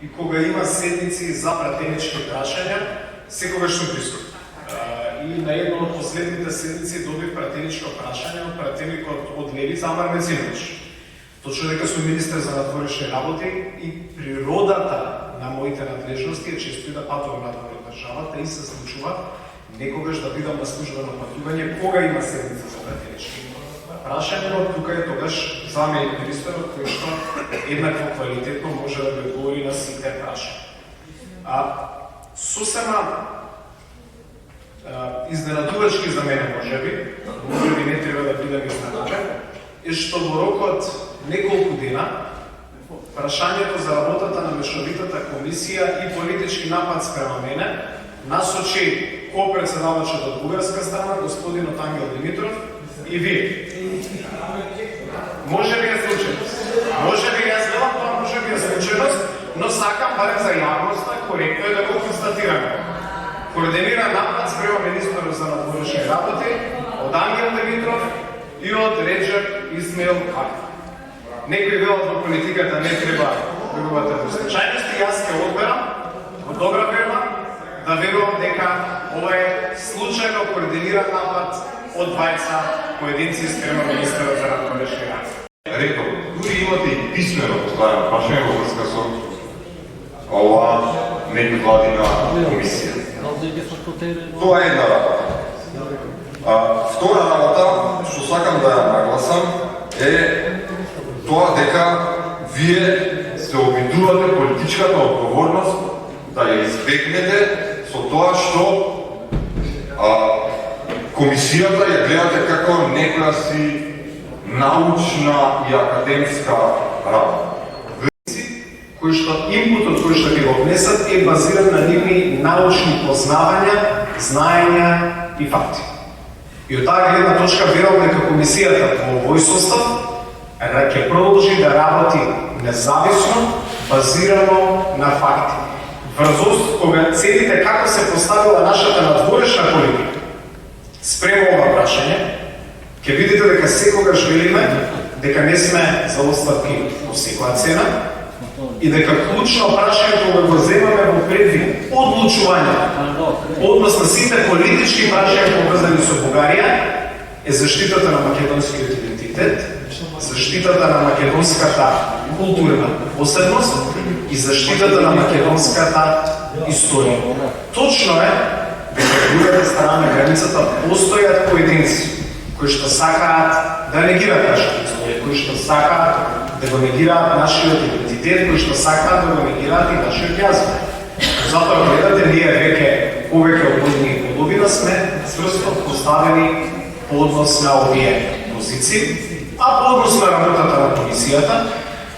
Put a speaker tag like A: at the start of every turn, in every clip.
A: и кога има седници за пратенички прашања, секогаш сум присутен. И на една од последните седници добив пратеничко прашање од пратеникот од Левица Амар Мецинович. Точно дека сум министер за надворешни работи и природата на моите надлежности е често и да патувам надвор од државата и се случува некогаш да бидам на службено патување кога има седница за пратенички прашање, но тука е тогаш заменик министерот кој што еднакво квалитетно може да ги одговори на сите прашања. Сосема изненадувачки за мене можеби не треба да бидам изненаден, е што во рокот неколку дена прашањето за работата на мешовитата комисија и политички напад спрема мене насочи ко-председавачот од бугарска страна, господинот Ангел Димитров и вие. Може би е случајност. Може би јас велам тоа, може би е случајност, но сакам барем за јавноста коректно е да го констатираме. Координиран напад спрема министерот за надворешни работи од Ангел Димитров и од Реджеп Исмаил Хаки. Некои велат во политиката не треба верувате во случајности, јас ќе одберам во добра вера да верувам дека ова е случајно координиран напад од двајца поединци спрема министерот за надворешни работи.
B: Реков, дури имате и писмено поставено прашање во врска со ова меѓувладина комисија. Тоа е една работа. Втора работа, што сакам да ја нагласам, е тоа дека вие се обидувате политичката одговорност да ја избегнете со тоа што комисијата ја гледате како некоја си научна и академска работа.
A: Кој што инпутот кој што ги го внесат е базиран на нивни научни познавања, знаења и факти. И од таа гледна точка верувам дека комисијата во овој состав ќе продолжи да работи независно, базирано на факти. Врз кога целите како се поставила нашата надворешна политика спрема ова прашање, ќе видите дека секогаш велиме дека не сме за оставки по секоја цена и дека клучно прашање кога го земаме во предвид одлучување однос на сите политички прашања поврзани со Бугарија е заштитата на македонскиот идентитет, заштитата на македонската културна посебност и заштитата на македонската историја. Точно е дека од другата страна на границата постојат поединци кои што сакаат да негираат нашата историја, кои што сакаат да го негираат нашиот идентитет, кои што сакаат да го негираат и нашиот јазик. Затоа гледате, ние веќе повеќе од години и половина сме цврсто поставени по однос на овие позиции, а по однос на работата на комисијата,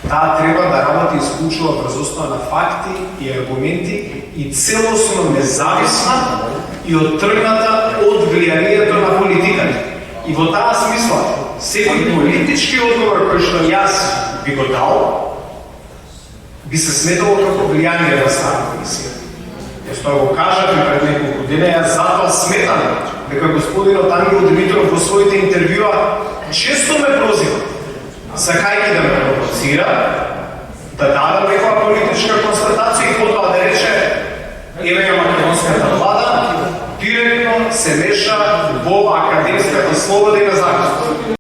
A: таа треба да работи исклучува врз основа на факти и аргументи и целосно независна и оттргната од влијанието на политиката. И во таа смисла, секој политички одговор кој што јас би го дал, би се сметало како влијание на страна комисија. Јас тоа го кажав и пред неколку дена, јас затоа сметам дека господинот Ангел Димитров во своите интервјуа често ме прозива, сакајќи да ме провоцира, да дадам некоја политичка констатација и потоа да рече еве ја македонската влада директно се меша во академската слобода и независност.